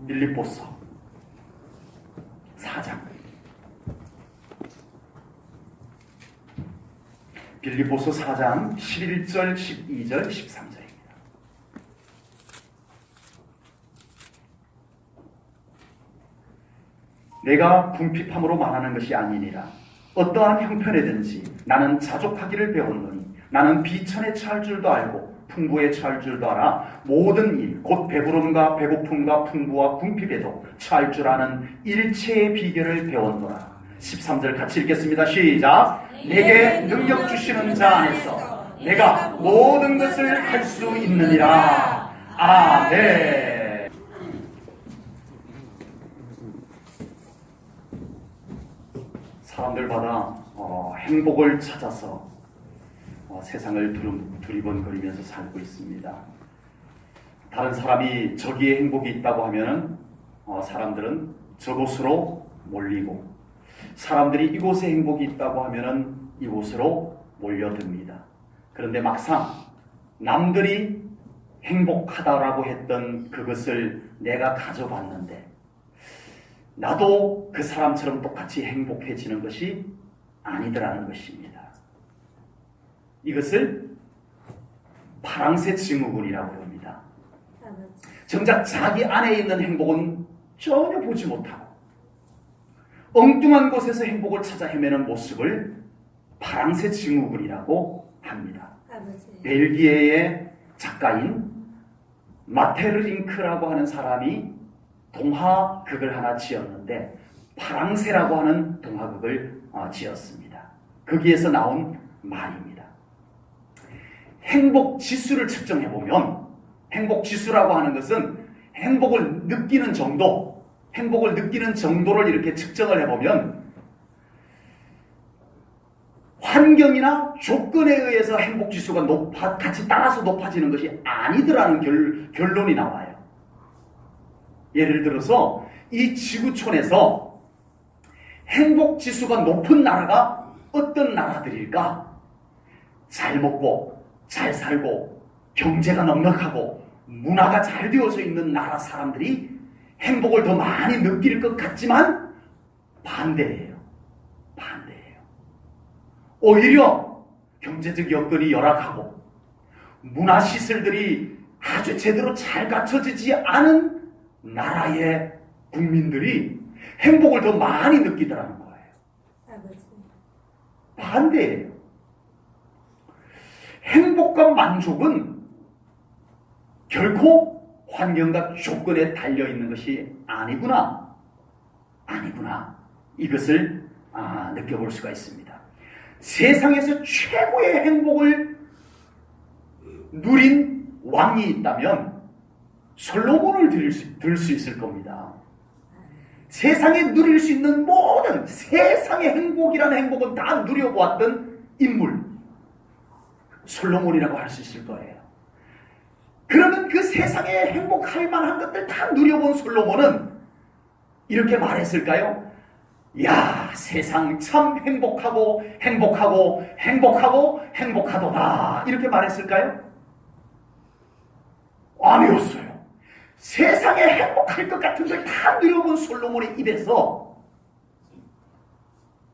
빌립보서 4장. 빌립보서 4장 11절, 12절, 13절입니다. 내가 궁핍함으로 말하는 것이 아니니라. 어떠한 형편이든지 나는 자족하기를 배웠노니 나는 비천에 처할 줄도 알고 풍부에 처할 줄도 알아. 모든 일, 곧 배부름과 배고픔과 풍부와 궁핍에도 처할 줄 아는 일체의 비결을 배웠노라. 13절 같이 읽겠습니다. 시작. 내게 능력 주시는 자 안에서 내가 모든 것을 할 수 있느니라. 아멘. 사람들마다 행복을 찾아서 세상을 두리번거리면서 살고 있습니다. 다른 사람이 저기에 행복이 있다고 하면은 사람들은 저곳으로 몰리고, 사람들이 이곳에 행복이 있다고 하면은 이곳으로 몰려듭니다. 그런데 막상 남들이 행복하다라고 했던 그것을 내가 가져봤는데 나도 그 사람처럼 똑같이 행복해지는 것이 아니더라는 것입니다. 이것을 파랑새 증후군이라고 합니다. 정작 자기 안에 있는 행복은 전혀 보지 못하고 엉뚱한 곳에서 행복을 찾아 헤매는 모습을 파랑새 증후군이라고 합니다. 벨기에의 작가인 마테르링크라고 하는 사람이 동화극을 하나 지었는데 파랑새라고 하는 동화극을 지었습니다. 거기에서 나온 말입니다. 행복지수를 측정해보면, 행복지수라고 하는 것은 행복을 느끼는 정도를 이렇게 측정을 해보면 환경이나 조건에 의해서 행복지수가 같이 따라서 높아지는 것이 아니더라는 결론이 나와요. 예를 들어서 이 지구촌에서 행복지수가 높은 나라가 어떤 나라들일까? 잘 먹고 잘 살고 경제가 넉넉하고 문화가 잘 되어져 있는 나라 사람들이 행복을 더 많이 느낄 것 같지만 반대예요. 오히려 경제적 여건이 열악하고 문화시설들이 아주 제대로 잘 갖춰지지 않은 나라의 국민들이 행복을 더 많이 느끼더라는 거예요. 반대예요. 행복과 만족은 결코 환경과 조건에 달려있는 것이 아니구나. 이것을 느껴볼 수가 있습니다. 세상에서 최고의 행복을 누린 왕이 있다면 솔로몬을 들 수 있을 겁니다. 세상에 누릴 수 있는 모든 세상의 행복이라는 행복은 다 누려보았던 인물, 솔로몬이라고 할 수 있을 거예요. 그러면 그 세상에 행복할 만한 것들 다 누려본 솔로몬은 이렇게 말했을까요? 야, 세상 참 행복하도다. 이렇게 말했을까요? 아니었어요. 세상에 행복할 것 같은 걸 다 누려본 솔로몬의 입에서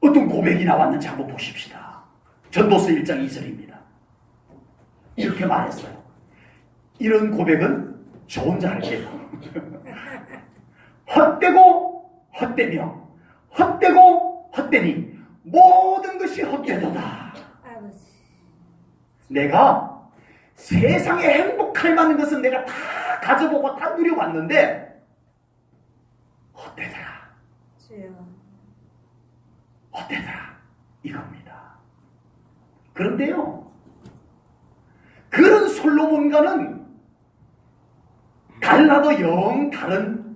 어떤 고백이 나왔는지 한번 보십시다. 전도서 1장 2절입니다. 이렇게 말했어요. 이런 고백은 저 혼자 할게요. 헛되고 헛되니 모든 것이 헛되도다. 내가 세상에 행복할 만한 것은 내가 다 가져보고 다 누려봤는데 헛되더라. 이겁니다. 그런데요, 그런 솔로몬과는 달라도 영 다른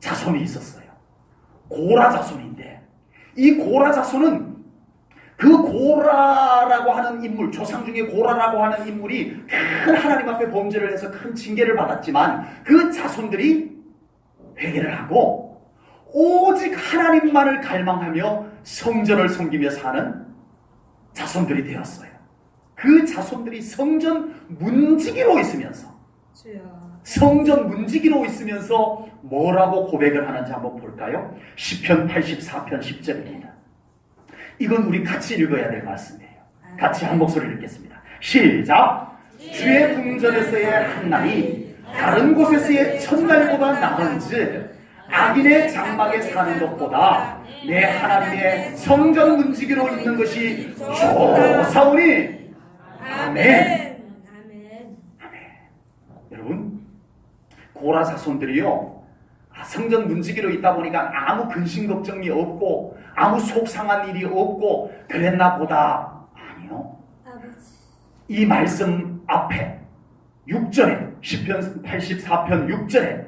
자손이 있었어요. 고라 자손인데, 이 고라 자손은 그 고라라고 하는 인물, 조상 중에 고라라고 하는 인물이 큰 하나님 앞에 범죄를 해서 큰 징계를 받았지만 그 자손들이 회개를 하고 오직 하나님만을 갈망하며 성전을 섬기며 사는 자손들이 되었어요. 그 자손들이 성전 문지기로 있으면서 성전 문지기로 있으면서 뭐라고 고백을 하는지 한번 볼까요? 시편 84편 10절입니다. 이건 우리 같이 읽어야 될 말씀이에요. 같이 한 목소리 읽겠습니다. 시작! 주의 궁전에서의 한날이 다른 곳에서의 첫날보다 나은즉 악인의 장막에 사는 것보다 내 하나님의 성전 문지기로 있는 것이 좋사오니. 아멘. 여러분, 고라 자손들이요, 성전 문지기로 있다 보니까 아무 근심 걱정이 없고 아무 속상한 일이 없고 그랬나 보다. 아니요. 이 말씀 앞에 6절에 시편 84편 6절에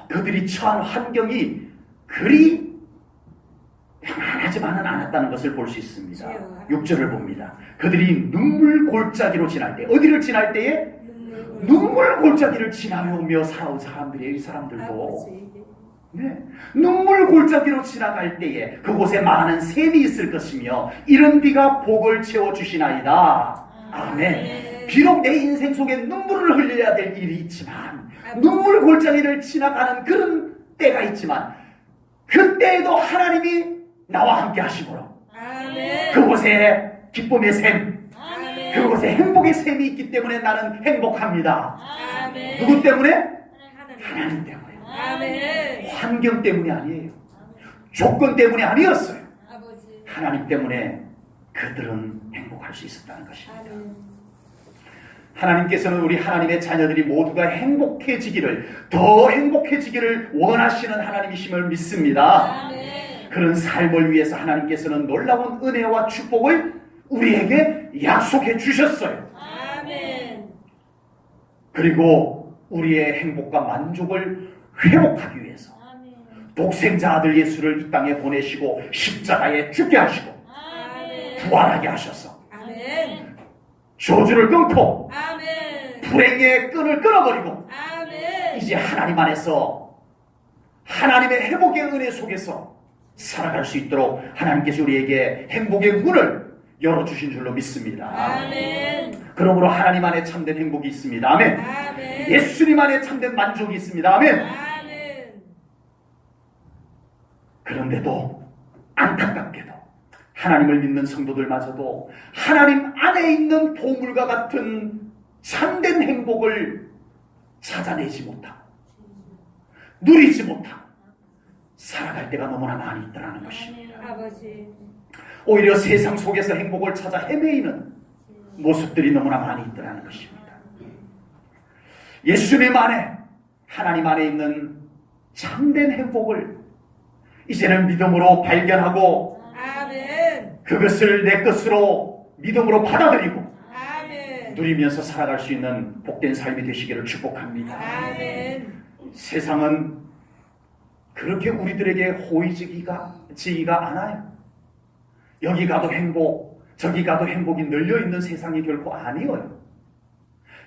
그들이 처한 환경이 그리 평안하지만은 않았다는 것을 볼 수 있습니다. 6절을 봅니다. 그들이 눈물 골짜기로 지날 때, 어디를 지날 때에? 눈물 골짜기를 지나며 살아온 사람들이에요. 이 사람들도. 네. 눈물 골짜기로 지나갈 때에 그곳에 많은 샘이 있을 것이며 이런 비가 복을 채워주시나이다. 아멘. 비록 내 인생 속에 눈물을 흘려야 될 일이 있지만, 눈물 골짜기를 지나가는 그런 때가 있지만 그때에도 하나님이 나와 함께 하시므로 그곳에 기쁨의 샘, 그곳에 행복의 샘이 있기 때문에 나는 행복합니다. 누구 때문에? 하나님 때문에. 환경 때문이 아니에요. 조건 때문이 아니었어요. 하나님 때문에 그들은 행복할 수 있었다는 것입니다. 하나님께서는 우리 하나님의 자녀들이 모두가 더 행복해지기를 원하시는 하나님이심을 믿습니다. 그런 삶을 위해서 하나님께서는 놀라운 은혜와 축복을 우리에게 약속해 주셨어요. 그리고 우리의 행복과 만족을 회복하기 위해서 독생자 아들 예수를 이 땅에 보내시고 십자가에 죽게 하시고 부활하게 하셔서 저주를 끊고 불행의 끈을 끊어버리고 이제 하나님 안에서 하나님의 회복의 은혜 속에서 살아갈 수 있도록 하나님께서 우리에게 행복의 문을 열어주신 줄로 믿습니다. 그러므로 하나님 안에 참된 행복이 있습니다. 아멘. 예수님 안에 참된 만족이 있습니다. 아멘. 그런데도 안타깝게도 하나님을 믿는 성도들마저도 하나님 안에 있는 보물과 같은 참된 행복을 찾아내지 못하고 누리지 못하고 살아갈 때가 너무나 많이 있더라는 것입니다. 오히려 세상 속에서 행복을 찾아 헤매이는 모습들이 너무나 많이 있더라는 것입니다. 예수님 안에, 하나님 안에 있는 참된 행복을 이제는 믿음으로 발견하고 그것을 내 것으로 믿음으로 받아들이고 누리면서 살아갈 수 있는 복된 삶이 되시기를 축복합니다. 세상은 그렇게 우리들에게 호의지기가 않아요. 여기 가도 행복, 저기 가도 행복이 널려있는 세상이 결코 아니에요.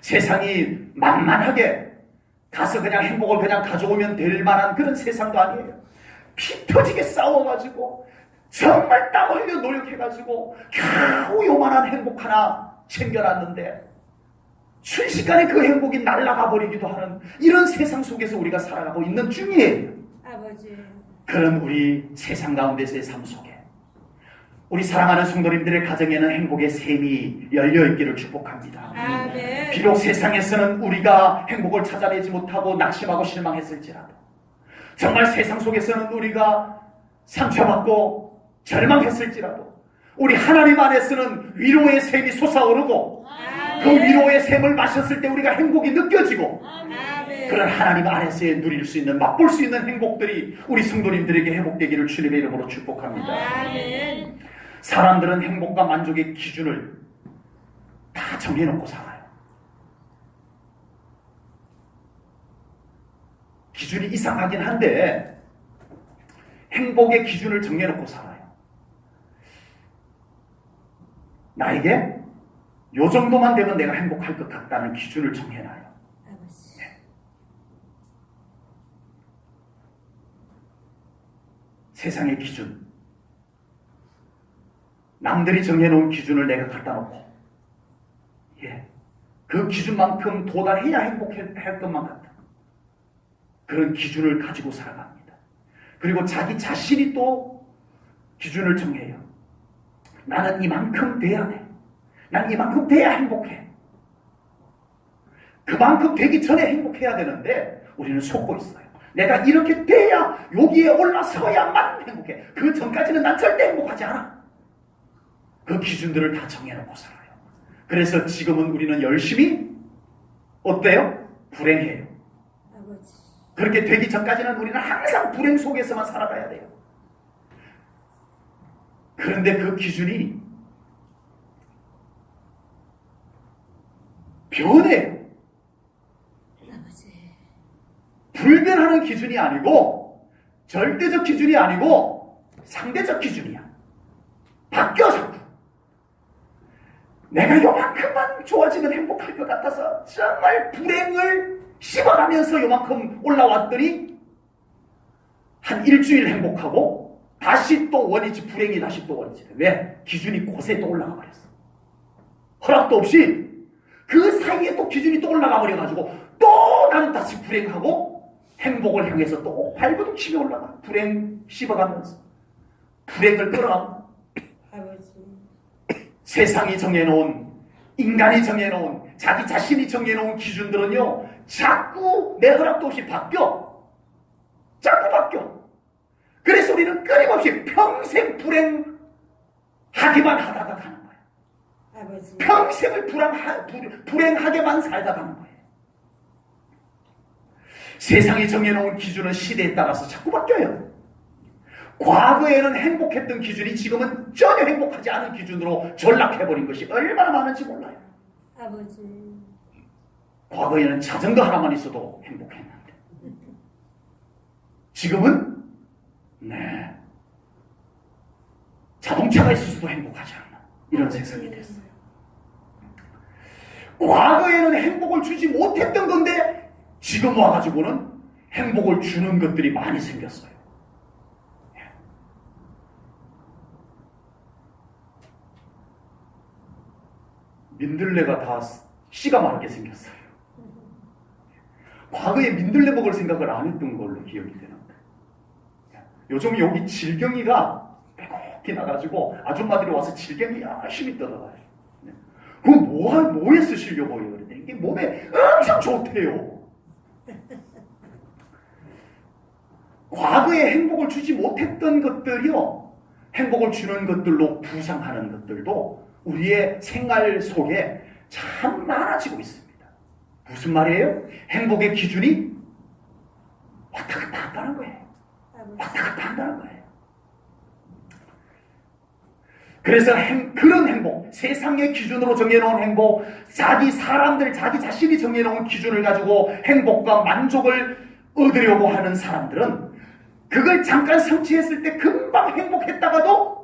세상이 만만하게 가서 그냥 행복을 그냥 가져오면 될 만한 그런 세상도 아니에요. 피 터지게 싸워가지고 정말 땀 흘려 노력해가지고 겨우 요만한 행복 하나 챙겨놨는데 순식간에 그 행복이 날아가 버리기도 하는 이런 세상 속에서 우리가 살아가고 있는 중이에요. 그런 우리 세상 가운데서의 삶 속에 우리 사랑하는 성도님들의 가정에는 행복의 샘이 열려있기를 축복합니다. 비록 세상에서는 우리가 행복을 찾아내지 못하고 낙심하고 실망했을지라도 정말 세상 속에서는 우리가 상처받고 절망했을지라도 우리 하나님 안에서는 위로의 샘이 솟아오르고 그 위로의 샘을 마셨을 때 우리가 행복이 느껴지고 그런 하나님 안에서 누릴 수 있는 맛볼 수 있는 행복들이 우리 성도님들에게 회복되기를 주님의 이름으로 축복합니다. 사람들은 행복과 만족의 기준을 다 정해놓고 살아요. 기준이 이상하긴 한데 행복의 기준을 정해놓고 살아요. 나에게 요 정도만 되면 내가 행복할 것 같다는 기준을 정해놔요. 네. 세상의 기준, 남들이 정해놓은 기준을 내가 갖다 놓고 그 기준만큼 도달해야 행복할 것만 같다. 그런 기준을 가지고 살아갑니다. 그리고 자기 자신이 또 기준을 정해요. 나는 이만큼 돼야 돼. 난 이만큼 돼야 행복해. 그만큼 되기 전에 행복해야 되는데 우리는 속고 있어요. 내가 이렇게 돼야 여기에 올라서야만 행복해. 그 전까지는 난 절대 행복하지 않아. 그 기준들을 다 정해놓고 살아요. 그래서 지금은 우리는 열심히 어때요? 불행해요. 그렇게 되기 전까지는 우리는 항상 불행 속에서만 살아가야 돼요. 그런데 그 기준이 변해요. 불변하는 기준이 아니고 절대적 기준이 아니고 상대적 기준이야. 바뀌어 자꾸. 내가 요만큼만 좋아지면 행복할 것 같아서 정말 불행을 씹어가면서 요만큼 올라왔더니 한 일주일 행복하고 다시 또 원위치, 불행이 다시 또 원위치. 왜? 기준이 곳에 또 올라가 버렸어. 허락도 없이 그 사이에 또 기준이 또 올라가 버려가지고 또 나는 다시 불행하고 행복을 향해서 또 발버둥치며 올라가. 불행 씹어가면서 불행을 끌어가고. 세상이 정해놓은, 인간이 정해놓은, 자기 자신이 정해놓은 기준들은요 자꾸 내 허락도 없이 바뀌어. 자꾸 바뀌어. 그래서 우리는 끊임없이 평생 불행하기만 하다가 가는 거야. 평생을 불행하게만 살다 가는 거예요. 세상이 정해놓은 기준은 시대에 따라서 자꾸 바뀌어요. 과거에는 행복했던 기준이 지금은 전혀 행복하지 않은 기준으로 전락해버린 것이 얼마나 많은지 몰라요. 아버지. 과거에는 자전거 하나만 있어도 행복했는데 지금은 자동차가 있어서도 행복하지 않나 이런 세상이 됐어요. 과거에는 행복을 주지 못했던 건데 지금 와가지고는 행복을 주는 것들이 많이 생겼어요. 민들레가 다 씨가 마르게 생겼어요. 과거에 민들레 먹을 생각을 안 했던 걸로 기억이 되는데 요즘 여기 질경이가 빼곡히 나가지고 아줌마들이 와서 질경이 열심히 뜯어가요. 그거 뭐에 쓰시려고 해요? 이게 몸에 엄청 좋대요. 과거에 행복을 주지 못했던 것들이요, 행복을 주는 것들로 부상하는 것들도 우리의 생활 속에 참 많아지고 있습니다. 무슨 말이에요? 행복의 기준이 왔다 갔다 한다는 거예요. 왔다 갔다 한다는 거예요. 그래서 그런 행복, 세상의 기준으로 정해놓은 행복, 자기 자신이 정해놓은 기준을 가지고 행복과 만족을 얻으려고 하는 사람들은 그걸 잠깐 성취했을 때 금방 행복했다가도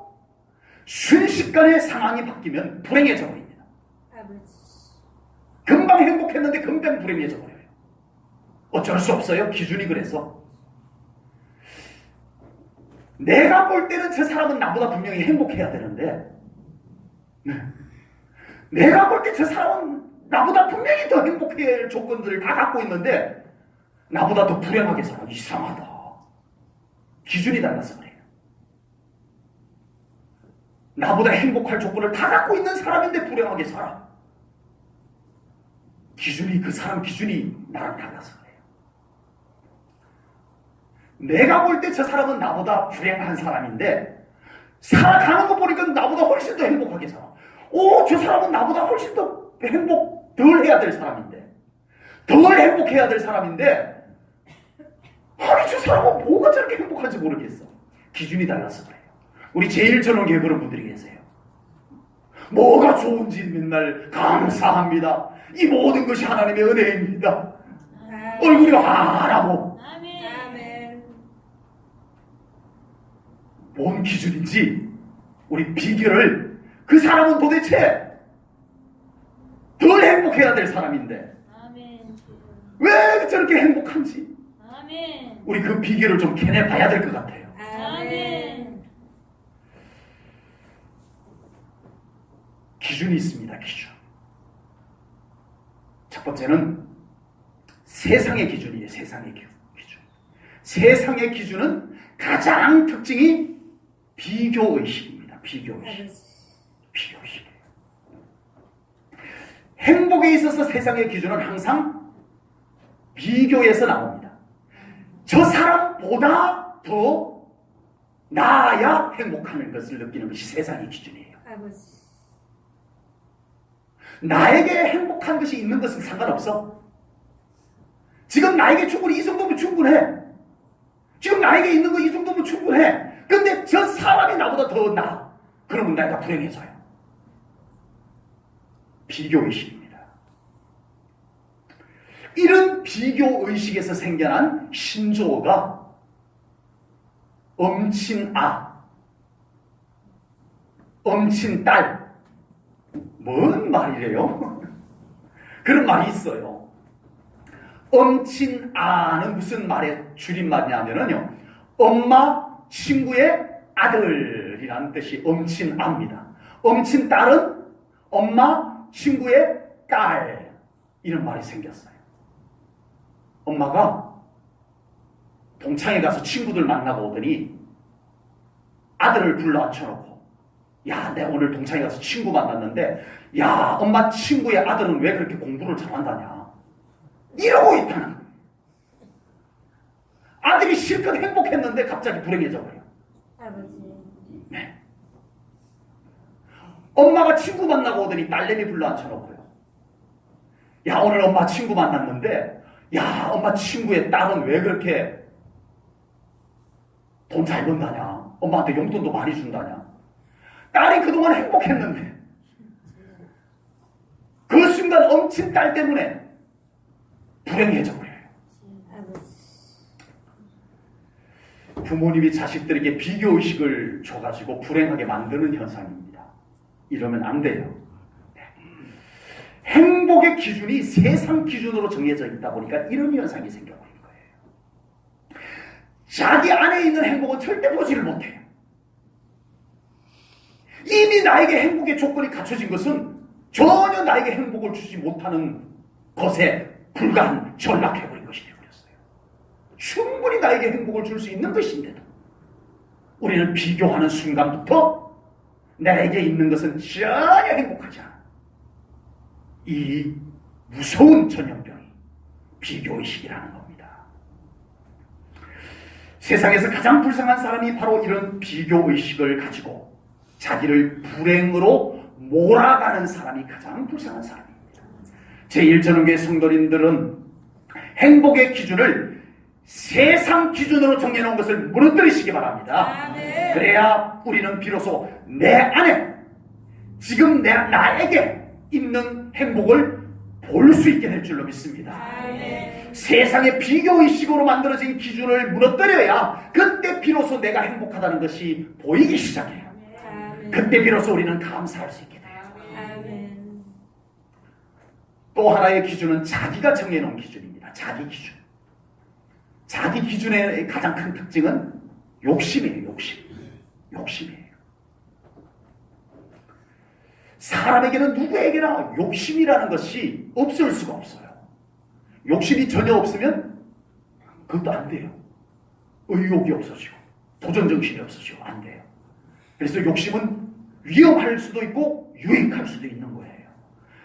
순식간에 상황이 바뀌면 불행해져 버립니다. 금방 행복했는데 금방 불행해져 버려요. 어쩔 수 없어요. 기준이 그래서. 내가 볼 때는 저 사람은 나보다 분명히 행복해야 되는데 내가 볼 때 저 사람은 나보다 분명히 더 행복해야 할 조건들을 다 갖고 있는데 나보다 더 불행하게 살아. 이상하다. 기준이 달라서 그래요. 나보다 행복할 조건을 다 갖고 있는 사람인데 불행하게 살아. 그 사람 기준이 나랑 달라서 그래요. 내가 볼 때 저 사람은 나보다 불행한 사람인데 살아가는 거 보니까 나보다 훨씬 더 행복하게 살아. 저 사람은 나보다 훨씬 더 덜 해야 될 사람인데 덜 행복해야 될 사람인데 아니 저 사람은 뭐가 저렇게 행복한지 모르겠어. 기준이 달라서 그래요. 우리 제일 저녁에 그런 분들이 계세요. 뭐가 좋은지 맨날 감사합니다. 이 모든 것이 하나님의 은혜입니다. 얼굴이 환하고. 아멘. 뭔 기준인지 우리 비교를, 그 사람은 도대체 덜 행복해야 될 사람인데 왜 저렇게 행복한지 우리 그 비결을 좀 캐내봐야 될 것 같아요. 아멘. 기준이 있습니다. 기준. 첫 번째는 세상의 기준이에요. 세상의 기준. 세상의 기준은 가장 특징이 비교의식입니다. 비교의식. 아버지. 비교의식이에요. 행복에 있어서 세상의 기준은 항상 비교에서 나옵니다. 저 사람보다 더 나아야 행복하는 것을 느끼는 것이 세상의 기준이에요. 아버지. 나에게 행복한 것이 있는 것은 상관없어. 지금 나에게 충분히 이 정도면 충분해. 지금 나에게 있는 거 이 정도면 충분해. 근데 저 사람이 나보다 더 나아. 그러면 내가 불행해져요. 비교의식입니다. 이런 비교의식에서 생겨난 신조어가 엄친아, 엄친딸. 뭔 말이래요? 그런 말이 있어요. 엄친아는 무슨 말의 줄임말이냐면요, 엄마 친구의 아들이라는 뜻이 엄친아입니다. 엄친딸은 엄마 친구의 딸, 이런 말이 생겼어요. 엄마가 동창회 가서 친구들 만나고 오더니 아들을 불러 앉혀놓고, 야, 내가 오늘 동창회 가서 친구 만났는데, 야, 엄마 친구의 아들은 왜 그렇게 공부를 잘한다냐, 이러고 있다는 거예요. 아들이 실컷 행복했는데 갑자기 불행해져 버려. 아버지. 네. 엄마가 친구 만나고 오더니 딸내미 불러 앉혀놓고요, 야, 오늘 엄마 친구 만났는데, 야, 엄마 친구의 딸은 왜 그렇게 돈 잘 번다냐, 엄마한테 용돈도 많이 준다냐. 딸이 그동안 행복했는데 그 순간 엄친 딸 때문에 불행해져 버려요. 아버지. 부모님이 자식들에게 비교의식을 줘가지고 불행하게 만드는 현상입니다. 이러면 안 돼요. 행복의 기준이 세상 기준으로 정해져 있다 보니까 이런 현상이 생겨버린 거예요. 자기 안에 있는 행복은 절대 보지를 못해요. 이미 나에게 행복의 조건이 갖춰진 것은 전혀 나에게 행복을 주지 못하는 것에 불과한 전락해버린 것이 되어버렸어요. 충분히 나에게 행복을 줄 수 있는 것인데도 우리는 비교하는 순간부터 나에게 있는 것은 전혀 행복하지 않아. 이 무서운 전염병이 비교의식이라는 겁니다. 세상에서 가장 불쌍한 사람이 바로 이런 비교의식을 가지고 자기를 불행으로 몰아가는 사람이 가장 불쌍한 사람입니다. 제1전원교회 성도님들은 행복의 기준을 세상 기준으로 정해놓은 것을 무너뜨리시기 바랍니다. 아멘. 그래야 우리는 비로소 내 안에 지금 나에게 있는 행복을 볼 수 있게 될 줄로 믿습니다. 아멘. 세상의 비교의식으로 만들어진 기준을 무너뜨려야 그때 비로소 내가 행복하다는 것이 보이기 시작해요. 아멘. 그때 비로소 우리는 감사할 수 있게 돼요. 아멘. 또 하나의 기준은 자기가 정해놓은 기준입니다. 자기 기준. 자기 기준의 가장 큰 특징은 욕심이에요. 욕심이에요. 사람에게는 누구에게나 욕심이라는 것이 없을 수가 없어요. 욕심이 전혀 없으면 그것도 안 돼요. 의욕이 없어지고 도전정신이 없어지고 안 돼요. 그래서 욕심은 위험할 수도 있고 유익할 수도 있는 거예요.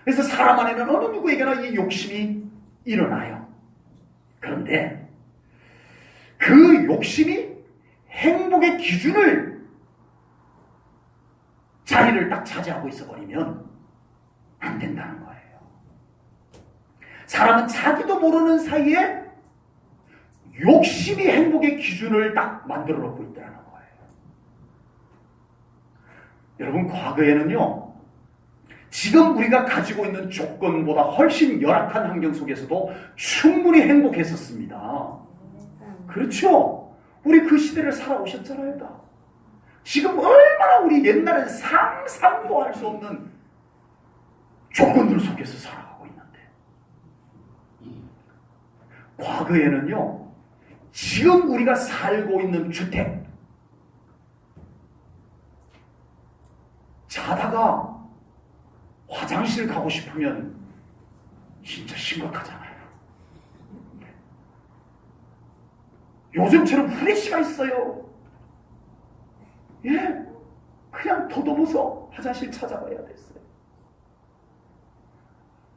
그래서 사람 안에는 어느 누구에게나 이 욕심이 일어나요. 그런데 그 욕심이 행복의 기준을 자리를 딱 차지하고 있어버리면 안 된다는 거예요. 사람은 자기도 모르는 사이에 욕심이 행복의 기준을 딱 만들어 놓고 있다는 거예요. 여러분, 과거에는요, 지금 우리가 가지고 있는 조건보다 훨씬 열악한 환경 속에서도 충분히 행복했었습니다. 그렇죠? 우리 그 시대를 살아오셨잖아요. 다. 지금 얼마나 우리 옛날엔 상상도 할 수 없는 조건들 속에서 살아가고 있는데, 과거에는요, 지금 우리가 살고 있는 주택, 자다가 화장실 가고 싶으면 진짜 심각하잖아요. 요즘처럼 후레쉬가 있어요. 예? 그냥 더듬어서 화장실 찾아가야 됐어요.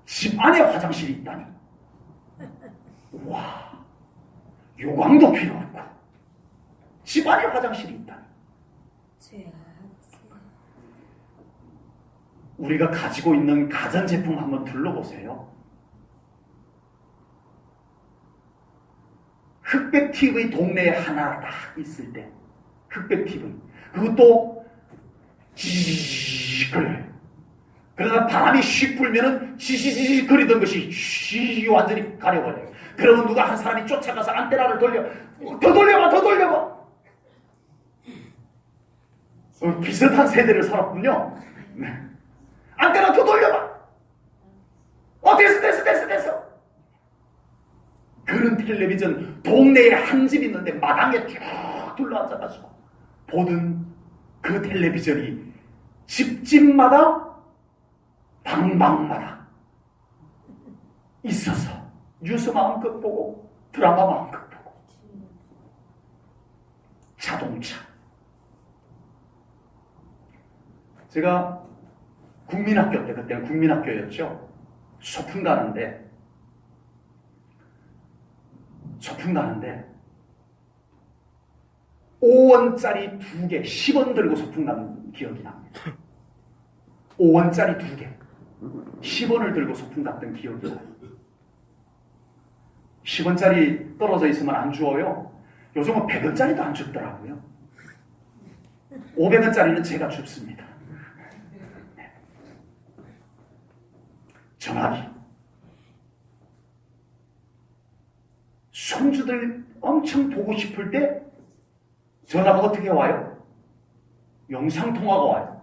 집 안에 화장실이 있다니. 와, 요강도 필요 없고 집 안에 화장실이 있다니. 죄야. 우리가 가지고 있는 가전제품 한번 둘러보세요. 흑백 TV 동네에 하나 딱 있을 때, 흑백 TV. 그것도 지지직 그러다 바람이 휙 불면은 지지직 거리던 것이 휘 완전히 가려버려요. 그러면 누가 한 사람이 쫓아가서 안테나를 더 돌려봐. 비슷한 세대를 살았군요. 네. 안테나 더 돌려봐. 됐어. 그런 텔레비전 동네에 한 집 있는데 마당에 쭉 둘러앉아가지고 보던 그 텔레비전이 집집마다 방방마다 있어서 뉴스 마음껏 보고 드라마 마음껏 보고 자동차. 제가 국민학교 때, 그때는 국민학교였죠. 소풍 가는데 5원짜리 2개, 10원 들고 소풍 간 기억이 납니다. 5원짜리 2개, 10원을 들고 소풍 갔던 기억이 나요. 10원짜리 떨어져 있으면 안 주워요. 요즘은 100원짜리도 안 줍더라고요. 500원짜리는 제가 줍습니다. 전화기. 손주들 엄청 보고 싶을 때 전화가 어떻게 와요? 영상통화가 와요.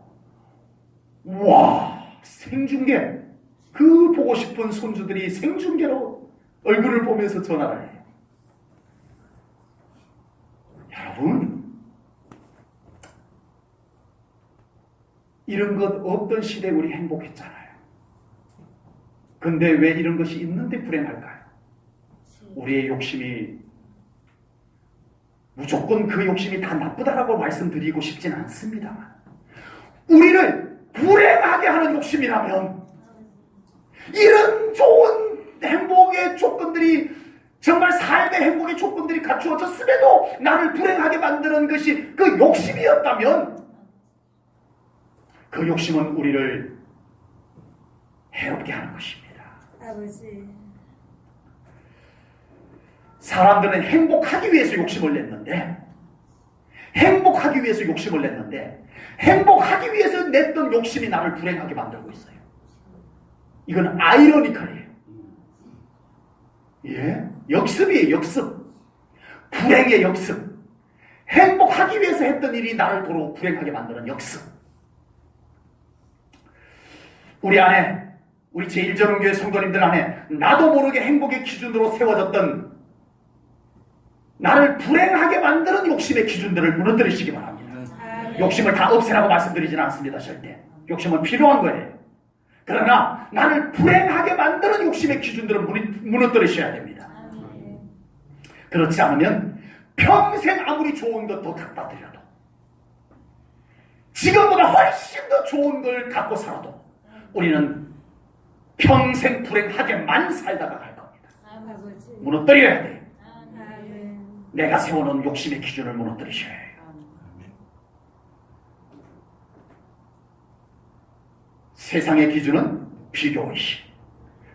와, 생중계. 그 보고 싶은 손주들이 생중계로 얼굴을 보면서 전화를 해요. 여러분, 이런 것 없던 시대에 우리 행복했잖아요. 근데 왜 이런 것이 있는데 불행할까요? 우리의 욕심이, 무조건 그 욕심이 다 나쁘다라고 말씀드리고 싶진 않습니다만, 우리를 불행하게 하는 욕심이라면, 이런 좋은 행복의 조건들이, 정말 삶의 행복의 조건들이 갖추어졌음에도 나를 불행하게 만드는 것이 그 욕심이었다면, 그 욕심은 우리를 해롭게 하는 것입니다. 아버지. 사람들은 행복하기 위해서 욕심을 냈는데, 행복하기 위해서 냈던 욕심이 나를 불행하게 만들고 있어요. 이건 아이러니컬이에요. 예? 역습이에요, 역습. 불행의 역습. 행복하기 위해서 했던 일이 나를 도로 불행하게 만드는 역습. 우리 안에, 우리 제1전원교회 성도님들 안에 나도 모르게 행복의 기준으로 세워졌던 나를 불행하게 만드는 욕심의 기준들을 무너뜨리시기 바랍니다. 욕심을 다 없애라고 말씀드리지는 않습니다. 절대. 욕심은 필요한 거예요. 그러나 나를 불행하게 만드는 욕심의 기준들을 무너뜨리셔야 됩니다. 그렇지 않으면 평생 아무리 좋은 것 더 갖다 드려도, 지금보다 훨씬 더 좋은 걸 갖고 살아도 우리는 평생 불행하게만 살다가 갈 겁니다. 무너뜨려야 돼요. 내가 세워놓은 욕심의 기준을 무너뜨리셔야 해요. 세상의 기준은 비교의식,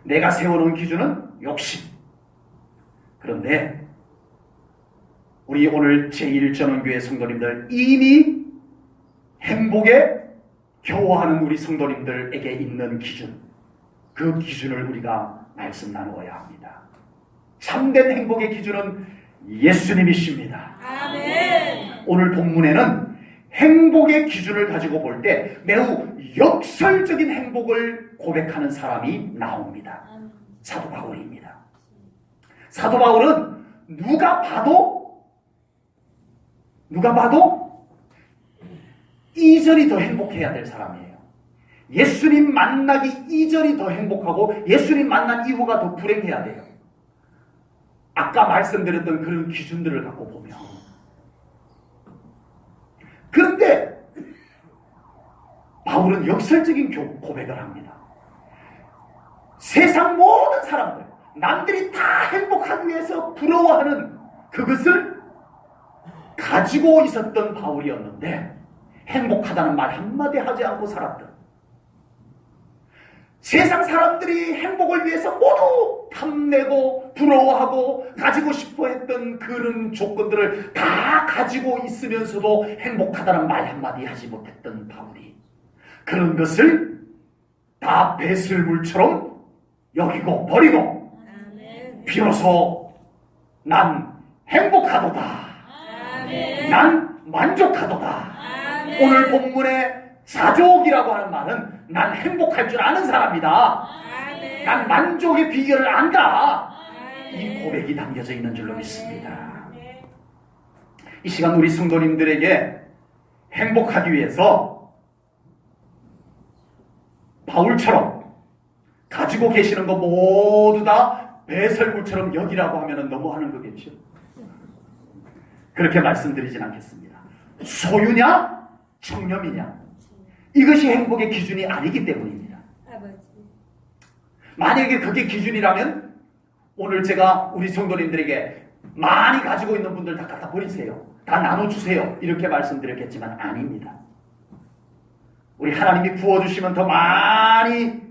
내가 세워놓은 기준은 욕심. 그런데 우리 오늘 제1전원교회 성도님들, 이미 행복에 겨워하는 우리 성도님들에게 있는 기준, 그 기준을 우리가 말씀 나누어야 합니다. 참된 행복의 기준은 예수님이십니다. 아멘. 오늘 본문에는 행복의 기준을 가지고 볼 때 매우 역설적인 행복을 고백하는 사람이 나옵니다. 사도 바울입니다. 사도 바울은 누가 봐도 이전이 더 행복해야 될 사람이에요. 예수님 만나기 이전이 더 행복하고 예수님 만난 이후가 더 불행해야 돼요. 아까 말씀드렸던 그런 기준들을 갖고 보면. 그런데 바울은 역설적인 고백을 합니다. 세상 모든 사람들, 남들이 다 행복하기 위해서 부러워하는 그것을 가지고 있었던 바울이었는데 행복하다는 말 한마디 하지 않고 살았던, 세상 사람들이 행복을 위해서 모두 탐내고 부러워하고 가지고 싶어 했던 그런 조건들을 다 가지고 있으면서도 행복하다는 말 한마디 하지 못했던 바울이 그런 것을 다 배설물처럼 여기고 버리고 비로소 난 행복하도다, 난 만족하도다. 오늘 본문의 자족이라고 하는 말은 난 행복할 줄 아는 사람이다, 난 만족의 비결을 안다, 이 고백이 담겨져 있는 줄로 믿습니다. 이 시간 우리 성도님들에게 행복하기 위해서 바울처럼 가지고 계시는 것 모두 다 배설물처럼 여기라고 하면 너무하는 거겠죠. 그렇게 말씀드리진 않겠습니다. 소유냐 청렴이냐, 이것이 행복의 기준이 아니기 때문입니다. 만약에 그게 기준이라면 오늘 제가 우리 성도님들에게 많이 가지고 있는 분들 다 갖다 버리세요, 다 나눠주세요, 이렇게 말씀드렸겠지만 아닙니다. 우리 하나님이 부어주시면 더 많이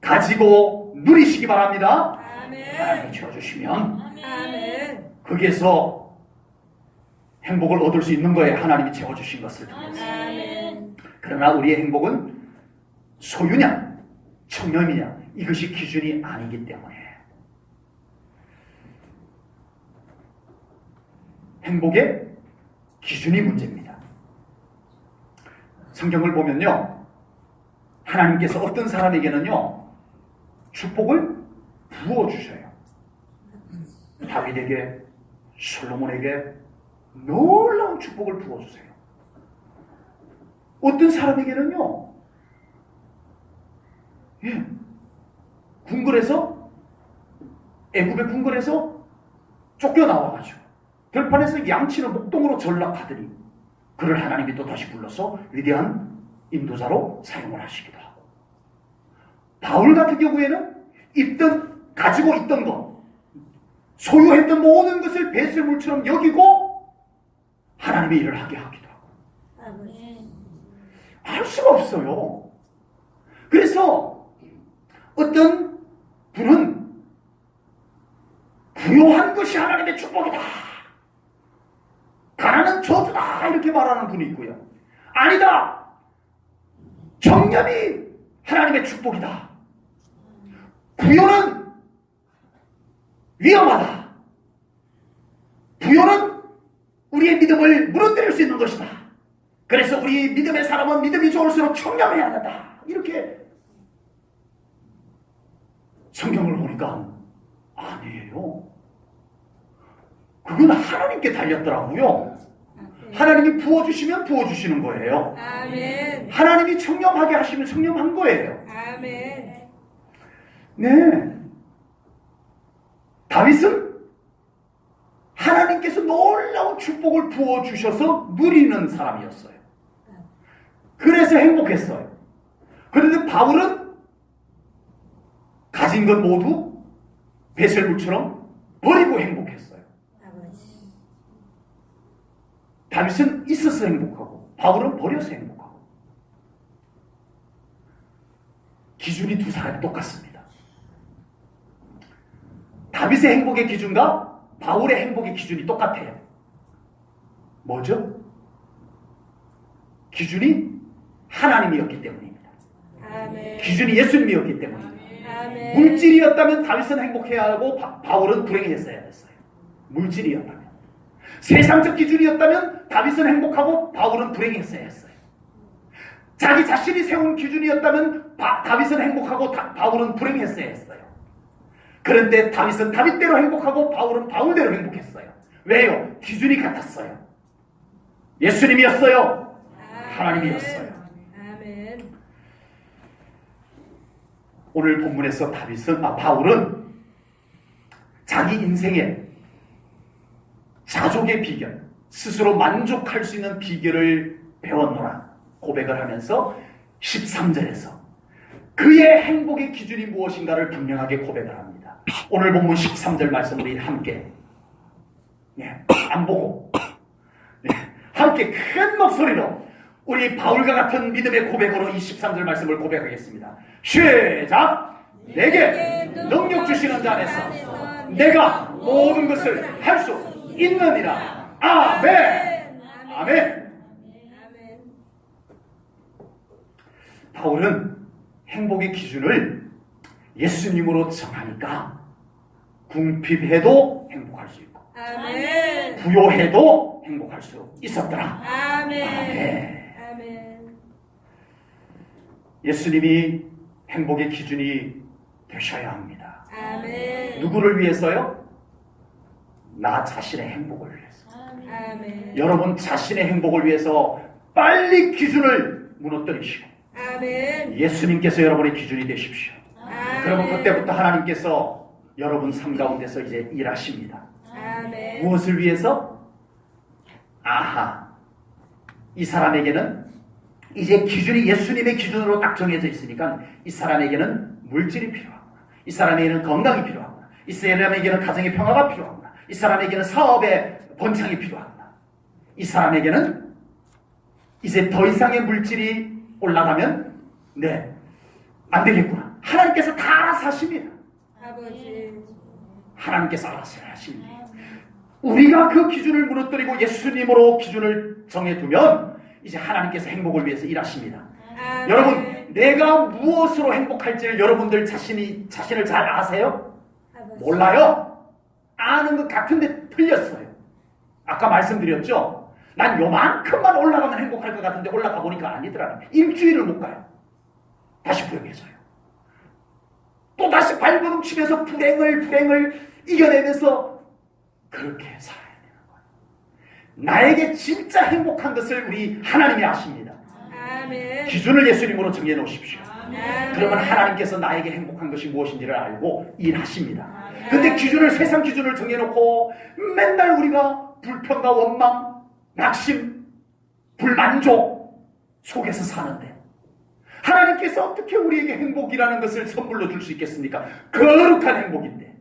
가지고 누리시기 바랍니다. 하나님이 주어주시면 거기에서 행복을 얻을 수 있는 거예요. 하나님이 채워주신 것을 통해서. 그러나 우리의 행복은 소유냐 청렴이냐 이것이 기준이 아니기 때문에 행복의 기준이 문제입니다. 성경을 보면요, 하나님께서 어떤 사람에게는요 축복을 부어주셔요. 다윗에게, 솔로몬에게 놀라운 축복을 부어주세요. 어떤 사람에게는요, 궁궐에서, 애굽의 궁궐에서 쫓겨나와가지고 들판에서 양치는 목동으로 전락하더니 그를 하나님이 또 다시 불러서 위대한 인도자로 사용을 하시기도 하고, 바울 같은 경우에는 가지고 있던 것, 소유했던 모든 것을 배설물처럼 여기고 하나님의 일을 하게 하기도 하고. 알 수가 없어요. 그래서 어떤 분은 부요한 것이 하나님의 축복이다, 가난은 저주다, 이렇게 말하는 분이 있고요. 아니다, 청렴이 하나님의 축복이다, 부요는 위험하다, 부요는 우리의 믿음을 무너뜨릴 수 있는 것이다, 그래서 우리 믿음의 사람은 믿음이 좋을수록 청렴해야 한다, 이렇게 성경을 보니까 아니에요. 그건 하나님께 달렸더라고요. 하나님이 부어주시면 부어주시는 거예요. 하나님이 청렴하게 하시면 청렴한 거예요. 네, 다윗은 하나님께서 놀라운 축복을 부어주셔서 누리는 사람이었어요. 그래서 행복했어요. 그런데 바울은 가진 것 모두 배설물처럼 버리고 행복했어요. 다윗은 있어서 행복하고 바울은 버려서 행복하고, 기준이 두 사람이 똑같습니다. 다윗의 행복의 기준과 바울의 행복의 기준이 똑같아요. 뭐죠? 기준이 하나님이었기 때문입니다. 기준이 예수님이었기 때문입니다. 물질이었다면 다윗은 행복해야 하고 바울은 불행했어야 했어요. 물질이었다면. 세상적 기준이었다면 다윗은 행복하고 바울은 불행했어야 했어요. 자기 자신이 세운 기준이었다면 다윗은 행복하고 바울은 불행했어야 했어요. 그런데 다윗은 다윗대로 행복하고 바울은 바울대로 행복했어요. 왜요? 기준이 같았어요. 예수님이었어요. 하나님이었어요. 오늘 본문에서 바울은 자기 인생의 자족의 비결, 스스로 만족할 수 있는 비결을 배웠노라 고백을 하면서 13절에서 그의 행복의 기준이 무엇인가를 분명하게 고백을 합니다. 오늘 본문 13절 말씀 우리 함께 안 보고 함께 큰 목소리로 우리 바울과 같은 믿음의 고백으로 이 13절 말씀을 고백하겠습니다. 시작! 내게 능력 주시는 자 안에서 내가 모든 것을 할 수 있느니라. 아멘. 아멘. 바울은 행복의 기준을 예수님으로 정하니까 궁핍해도 행복할 수 있고 아멘. 부요해도 행복할 수 있었더라. 아멘. 아멘. 아멘. 예수님이 행복의 기준이 되셔야 합니다. 아멘. 누구를 위해서요? 나 자신의 행복을 위해서. 아멘. 여러분 자신의 행복을 위해서 빨리 기준을 무너뜨리시고 아멘. 예수님께서 여러분의 기준이 되십시오. 아멘. 그러면 그때부터 하나님께서 여러분 삶 가운데서 이제 일하십니다. 아멘. 무엇을 위해서? 아하, 이 사람에게는 이제 기준이 예수님의 기준으로 딱 정해져 있으니까 이 사람에게는 물질이 필요하구나. 이 사람에게는 건강이 필요하구나. 이 사람에게는 가정의 평화가 필요하구나. 이 사람에게는 사업의 번창이 필요하구나. 이 사람에게는 이제 더 이상의 물질이 올라가면 안 되겠구나. 하나님께서 다 알아서 하십니다. 아버지. 하나님께서 알아서 하십니다. 우리가 그 기준을 무너뜨리고 예수님으로 기준을 정해두면 이제 하나님께서 행복을 위해서 일하십니다. 아멘. 여러분, 내가 무엇으로 행복할지를 여러분들 자신을 잘 아세요? 아버지. 몰라요. 아는 것 같은데 틀렸어요. 아까 말씀드렸죠? 난 요만큼만 올라가면 행복할 것 같은데 올라가 보니까 아니더라. 일주일을 못 가요. 다시 불행해져요. 또 다시 발버둥 치면서 불행을 이겨내면서 그렇게 살아야 되는 거예요. 나에게 진짜 행복한 것을 우리 하나님이 아십니다. 아멘. 기준을 예수님으로 정해 놓으십시오. 아멘. 그러면 하나님께서 나에게 행복한 것이 무엇인지를 알고 일하십니다. 근데 기준을 세상 기준을 정해놓고 맨날 우리가 불평과 원망, 낙심, 불만족 속에서 사는데 하나님께서 어떻게 우리에게 행복이라는 것을 선물로 줄 수 있겠습니까? 거룩한 행복인데,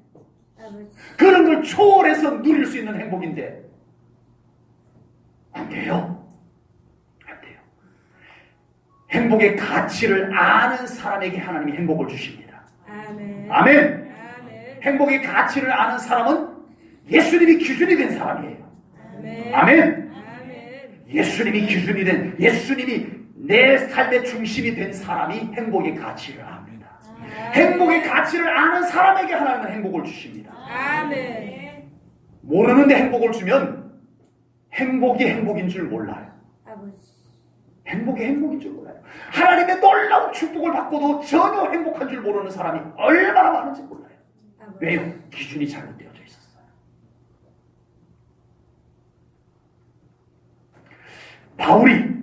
아버지. 그런 걸 초월해서 누릴 수 있는 행복인데 안 돼요. 안 돼요. 행복의 가치를 아는 사람에게 하나님이 행복을 주십니다. 아멘. 아멘. 아멘. 행복의 가치를 아는 사람은 예수님이 기준이 된 사람이에요. 아멘. 아멘. 아멘. 예수님이 기준이 된, 예수님이 내 삶의 중심이 된 사람이 행복의 가치를 압니다. 행복의 가치를 아는 사람에게 하나님은 행복을 주십니다. 아멘. 모르는데 행복을 주면 행복이 행복인 줄 몰라요. 아버지. 행복이 행복인 줄 몰라요. 하나님의 놀라운 축복을 받고도 전혀 행복한 줄 모르는 사람이 얼마나 많은지 몰라요. 아버지. 왜요? 기준이 잘못되어져 있었어요. 바울이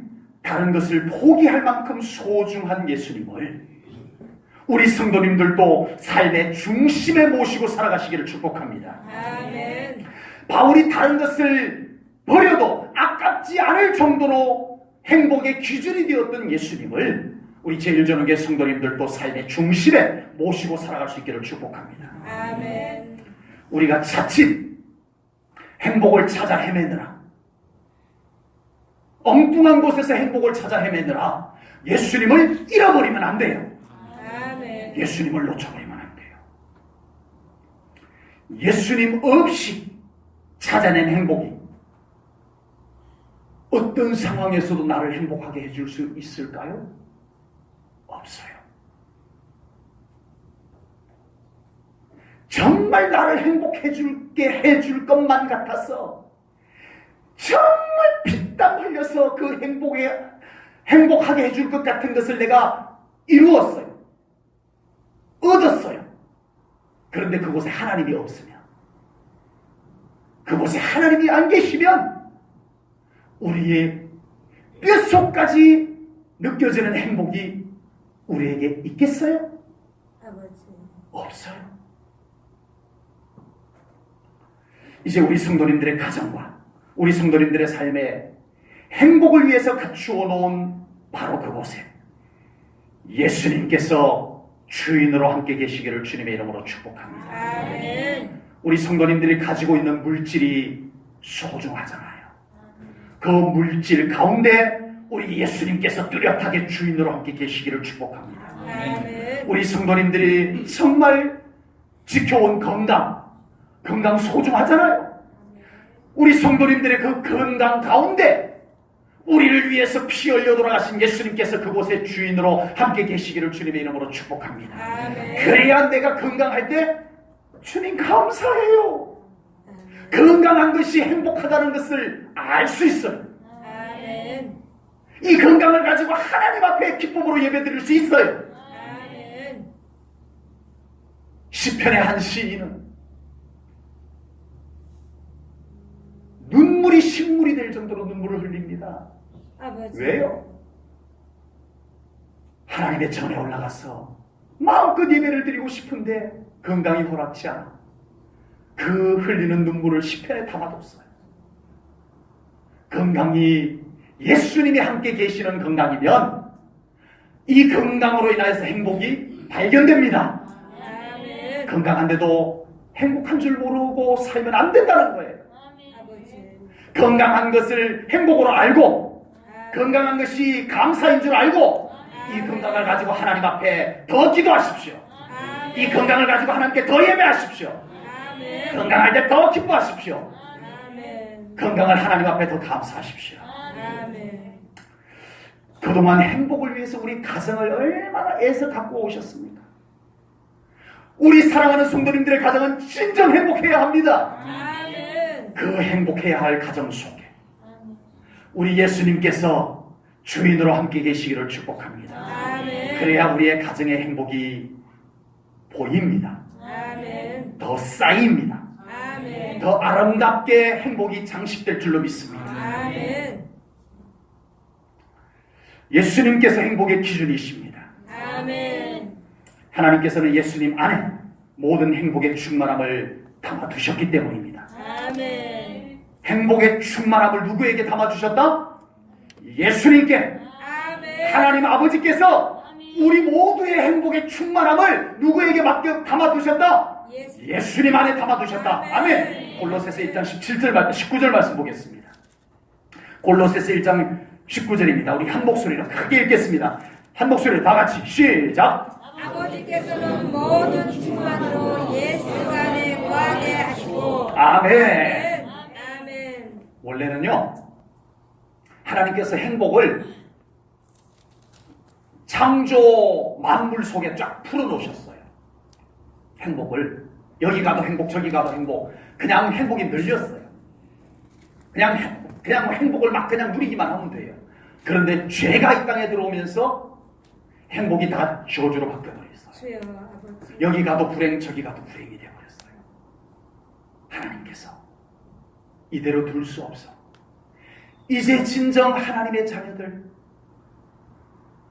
다른 것을 포기할 만큼 소중한 예수님을 우리 성도님들도 삶의 중심에 모시고 살아가시기를 축복합니다. 아멘. 바울이 다른 것을 버려도 아깝지 않을 정도로 행복의 기준이 되었던 예수님을 우리 제1전후계 성도님들도 삶의 중심에 모시고 살아갈 수 있기를 축복합니다. 아멘. 우리가 자칫 행복을 찾아 헤매느라, 엉뚱한 곳에서 행복을 찾아 헤매느라 예수님을 잃어버리면 안 돼요. 아멘. 예수님을 놓쳐버리면 안 돼요. 예수님 없이 찾아낸 행복이 어떤 상황에서도 나를 행복하게 해줄 수 있을까요? 없어요. 정말 나를 행복해줄게 해줄 것만 같아서 정말 피땀 흘려서 그 행복하게 해줄 것 같은 것을 내가 이루었어요. 얻었어요. 그런데 그곳에 하나님이 없으면, 그곳에 하나님이 안 계시면 우리의 뼛속까지 느껴지는 행복이 우리에게 있겠어요? 아버지. 없어요. 이제 우리 성도님들의 가정과 우리 성도님들의 삶에 행복을 위해서 갖추어 놓은 바로 그곳에 예수님께서 주인으로 함께 계시기를 주님의 이름으로 축복합니다. 아멘. 우리 성도님들이 가지고 있는 물질이 소중하잖아요. 그 물질 가운데 우리 예수님께서 뚜렷하게 주인으로 함께 계시기를 축복합니다. 아멘. 우리 성도님들이 정말 지켜온 건강 소중하잖아요. 우리 성도님들의 그 건강 가운데 우리를 위해서 피 흘려 돌아가신 예수님께서 그곳의 주인으로 함께 계시기를 주님의 이름으로 축복합니다. 아멘. 그래야 내가 건강할 때 주님 감사해요. 건강한 것이 행복하다는 것을 알 수 있어요. 아멘. 이 건강을 가지고 하나님 앞에 기쁨으로 예배드릴 수 있어요. 아멘. 시편의 한 시인은 눈물이 식물이 될 정도로 눈물을 흘립니다. 아버지. 왜요? 하나님의 전에 올라가서 마음껏 예배를 드리고 싶은데 건강이 허락치 않아. 그 흘리는 눈물을 시편에 담아뒀어요. 건강이 예수님이 함께 계시는 건강이면 이 건강으로 인하여서 행복이 발견됩니다. 아멘. 건강한데도 행복한 줄 모르고 살면 안 된다는 거예요. 아버지. 건강한 것을 행복으로 알고 건강한 것이 감사인 줄 알고 이 건강을 가지고 하나님 앞에 더 기도하십시오. 이 건강을 가지고 하나님께 더 예배하십시오. 아멘. 건강할 때 더 기뻐하십시오. 아멘. 건강을 하나님 앞에 더 감사하십시오. 아멘. 그동안 행복을 위해서 우리 가정을 얼마나 애써 갖고 오셨습니까? 우리 사랑하는 성도님들의 가정은 진정 행복해야 합니다. 아멘. 그 행복해야 할 가정 속에 우리 예수님께서 주인으로 함께 계시기를 축복합니다. 아멘. 그래야 우리의 가정의 행복이 보입니다. 아멘. 더 쌓입니다. 아멘. 더 아름답게 행복이 장식될 줄로 믿습니다. 아멘. 예수님께서 행복의 기준이십니다. 아멘. 하나님께서는 예수님 안에 모든 행복의 충만함을 담아두셨기 때문입니다. 아멘. 행복의 충만함을 누구에게 담아주셨다? 예수님께. 아멘. 하나님 아버지께서 우리 모두의 행복의 충만함을 누구에게 담아두셨다? 예수님 안에 담아두셨다. 아멘. 골로새서 1장 19절 말씀 보겠습니다. 골로새서 1장 19절입니다. 우리 한 목소리로 크게 읽겠습니다. 한 목소리로 다 같이 시작. 아버지께서는 모든 충만으로 예수 안에 거하게 하시고. 아멘. 아멘. 원래는요, 하나님께서 행복을 창조 만물 속에 쫙 풀어놓으셨어요. 행복을 여기 가도 행복, 저기 가도 행복. 그냥 행복이 늘렸어요. 그냥 행복을 막 그냥 누리기만 하면 돼요. 그런데 죄가 이 땅에 들어오면서 행복이 다 저주로 바뀌어버렸어요. 주여 아버지. 여기 가도 불행, 저기 가도 불행이 되어버렸어요. 하나님께서 이대로 둘 수 없어. 이제 진정 하나님의 자녀들,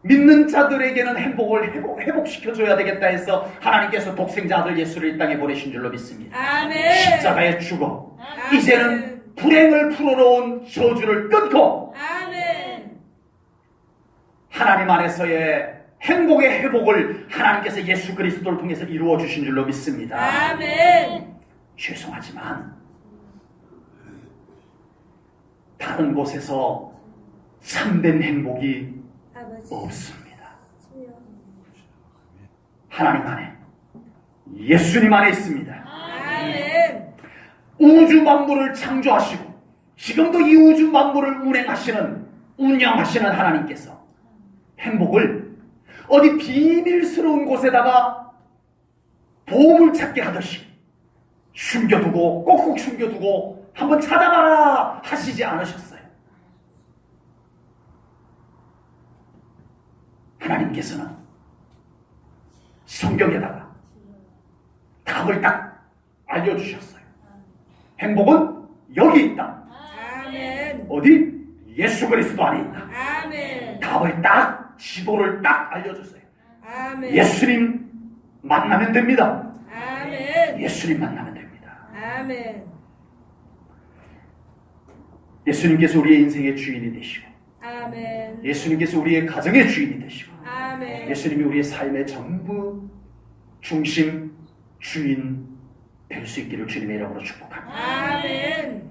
믿는 자들에게는 행복을 회복시켜줘야 되겠다 해서 하나님께서 독생자 아들 예수를 이 땅에 보내신 줄로 믿습니다. 아멘. 십자가에 죽어 아멘. 이제는 불행을 풀어놓은 저주를 끊고 아멘. 하나님 안에서의 행복의 회복을 하나님께서 예수 그리스도를 통해서 이루어 주신 줄로 믿습니다. 아멘. 죄송하지만 다른 곳에서 참된 행복이 아버지. 없습니다. 주여. 하나님 안에, 예수님 안에 있습니다. 아멘. 우주 만물을 창조하시고 지금도 이 우주 만물을 운영하시는 하나님께서 행복을 어디 비밀스러운 곳에다가 보물찾기 하듯이 숨겨두고 꼭꼭 숨겨두고 한번 찾아봐라 하시지 않으셨어요. 하나님께서는 성경에다가 답을 딱 알려주셨어요. 행복은 여기 있다. 아멘. 어디? 예수 그리스도 안에 있다. 아멘. 답을 딱, 지도를 딱 알려주세요. 아멘. 예수님 만나면 됩니다. 아멘. 예수님 만나면 됩니다. 아멘. 예수님께서 우리의 인생의 주인이 되시고 아멘. 예수님께서 우리의 가정의 주인이 되시고 아멘. 예수님이 우리의 삶의 전부 중심 주인 될 수 있기를 주님의 이름으로 축복합니다. 아멘.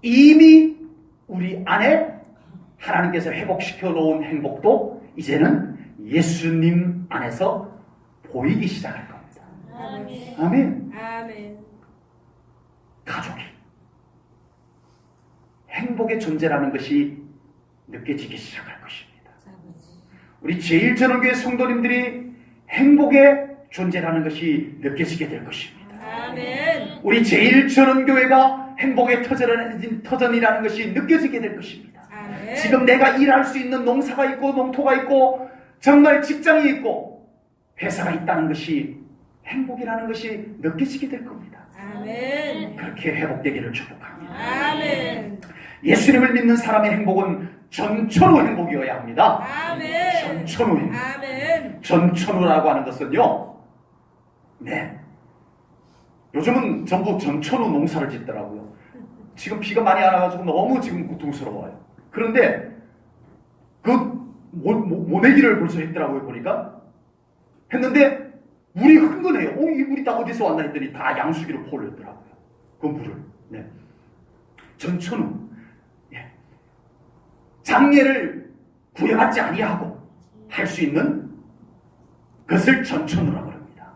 이미 우리 안에 하나님께서 회복시켜 놓은 행복도 이제는 예수님 안에서 보이기 시작할 겁니다. 아멘. 아멘. 아멘. 가족이 행복의 존재라는 것이 느껴지기 시작할 것입니다. 우리 제1전원교회 성도님들이 행복의 존재라는 것이 느껴지게 될 것입니다. 아멘. 우리 제1전원교회가 행복의 터전이라는 것이 느껴지게 될 것입니다. 아멘. 지금 내가 일할 수 있는 농사가 있고 농토가 있고 정말 직장이 있고 회사가 있다는 것이 행복이라는 것이 느껴지게 될 겁니다. 아멘. 그렇게 회복되기를 축복합니다. 아멘. 예수님을 믿는 사람의 행복은 전천후 행복이어야 합니다. 아멘. 전천후 행복. 아멘. 전천후라고 하는 것은요, 네, 요즘은 전부 전천후 농사를 짓더라고요. 지금 비가 많이 안 와가지고 너무 지금 고통스러워요. 그런데 그 모내기를 벌써 했더라고요. 보니까 했는데 물이 흥건해요. 이 물이 다 어디서 왔나 했더니 다 양수기로 퍼올렸더라고요. 그 물을. 네. 전천후. 예. 장례를 구애받지 아니하고 할 수 있는 것을 전천후라고 합니다.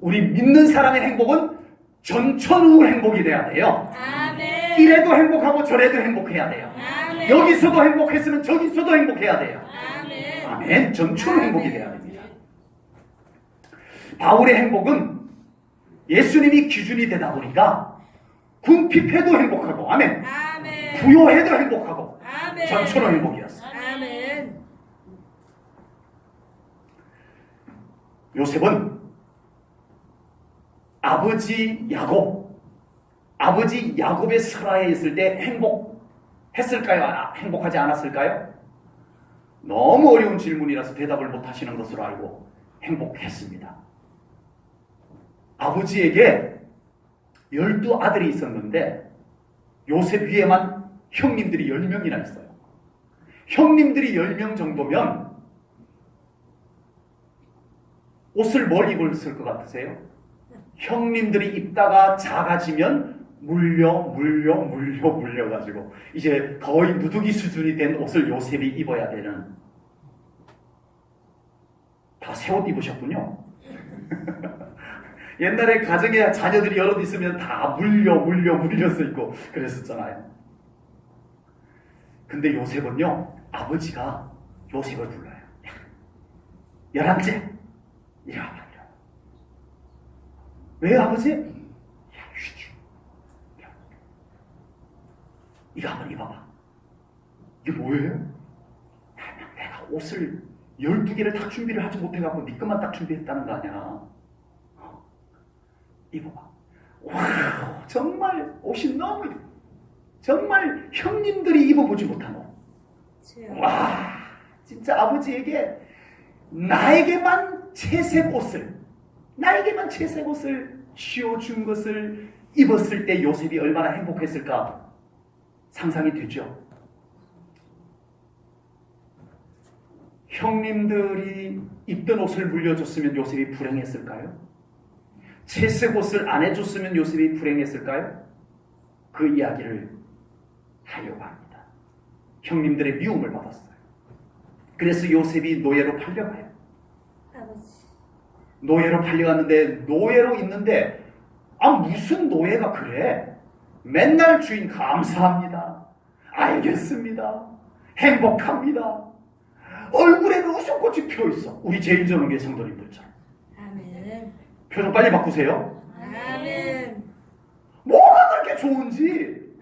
우리 믿는 사람의 행복은 전천후 행복이 돼야 돼요. 아멘. 이래도 행복하고 저래도 행복해야 돼요. 아멘. 여기서도 행복했으면 저기서도 행복해야 돼요. 아멘. 아멘. 전천후 행복이 돼야 됩니다. 바울의 행복은 예수님이 기준이 되다 보니까 궁핍해도 행복하고, 아멘. 아멘. 부요해도 행복하고, 아멘. 전천후 행복이었어요. 아멘. 요셉은 아버지 야곱의 설화에 있을 때 행복했을까요? 행복하지 않았을까요? 너무 어려운 질문이라서 대답을 못하시는 것으로 알고 행복했습니다. 아버지에게 12아들이 있었는데 요셉 위에만 형님들이 10명이나 있어요. 형님들이 10명 정도면 옷을 뭘 입었을 것 같으세요? 형님들이 입다가 작아지면 물려가지고 이제 거의 누더기 수준이 된 옷을 요셉이 입어야 되는. 다 새 옷 입으셨군요. 옛날에 가정에 자녀들이 여럿 있으면 다 물려서 입고 그랬었잖아요. 근데 요셉은요, 아버지가 요셉을 불러요. 11째, 이리 와봐. 왜 아버지? 이거 한번 입어봐. 이게 뭐예요? 내가 옷을 12개를 다 준비를 하지 못해갖고 네 것만 딱 준비했다는 거 아니야. 입어봐. 와, 정말 옷이 너무 정말 형님들이 입어보지 못한 옷. 와, 진짜 아버지에게 나에게만 채색 옷을 씌워준 것을 입었을 때 요셉이 얼마나 행복했을까 상상이 되죠. 형님들이 입던 옷을 물려줬으면 요셉이 불행했을까요? 채색 옷을 안 해줬으면 요셉이 불행했을까요? 그 이야기를 하려고 합니다. 형님들의 미움을 받았어요. 그래서 요셉이 노예로 팔려가요. 노예로 팔려갔는데 노예로 있는데 무슨 노예가 그래? 맨날 주인 감사합니다. 알겠습니다. 행복합니다. 얼굴에는 웃음꽃이 피어있어. 우리 제1전원교회 성도님들처럼. 아멘. 표정 빨리 바꾸세요. 아멘. 뭐가 그렇게 좋은지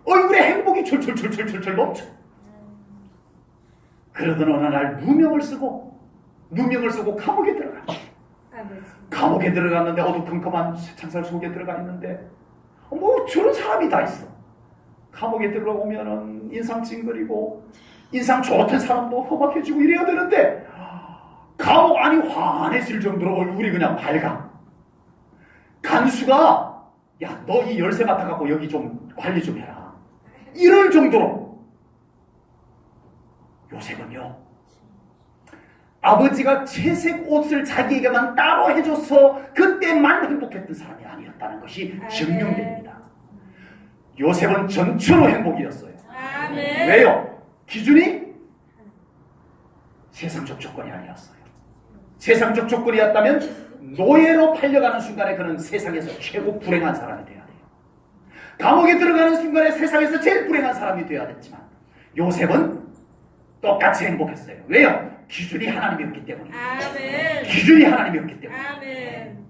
얼굴에 행복이 철철 넘쳐. 그러던 어느 날 누명을 쓰고 감옥에 들어가. 감옥에 들어갔는데 어두컴컴한 쇠창살 속에 들어가 있는데 뭐 저런 사람이 다 있어. 감옥에 들어오면은 인상 찡그리고 인상 좋던 사람도 험악해지고 이래야 되는데 감옥 안이 환해질 정도로 얼굴이 그냥 밝아. 간수가 야, 너 이 열쇠 맡아갖고 여기 좀 관리 좀 해라. 이럴 정도로. 요셉은요, 아버지가 채색 옷을 자기에게만 따로 해줘서 그때만 행복했던 사람이 아니었다는 것이 증명됩니다. 요셉은 전처로 행복이었어요. 아멘. 왜요? 기준이 세상적 조건이 아니었어요. 세상적 조건이었다면 노예로 팔려가는 순간에 그는 세상에서 최고 불행한 사람이 되어야 돼요. 감옥에 들어가는 순간에 세상에서 제일 불행한 사람이 되어야 됐지만 요셉은 똑같이 행복했어요. 왜요? 기준이 하나님이었기 때문에. 아멘. 기준이 하나님이었기 때문에. 아멘.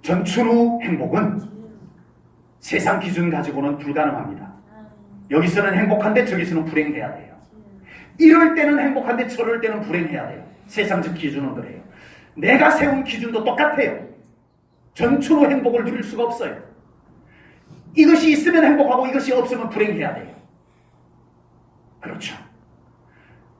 전춘후 행복은 세상 기준 가지고는 불가능합니다. 여기서는 행복한데 저기서는 불행해야 돼요. 이럴 때는 행복한데 저럴 때는 불행해야 돼요. 세상적 기준은 그래요. 내가 세운 기준도 똑같아요. 전춘후 행복을 누릴 수가 없어요. 이것이 있으면 행복하고 이것이 없으면 불행해야 돼요. 그렇죠.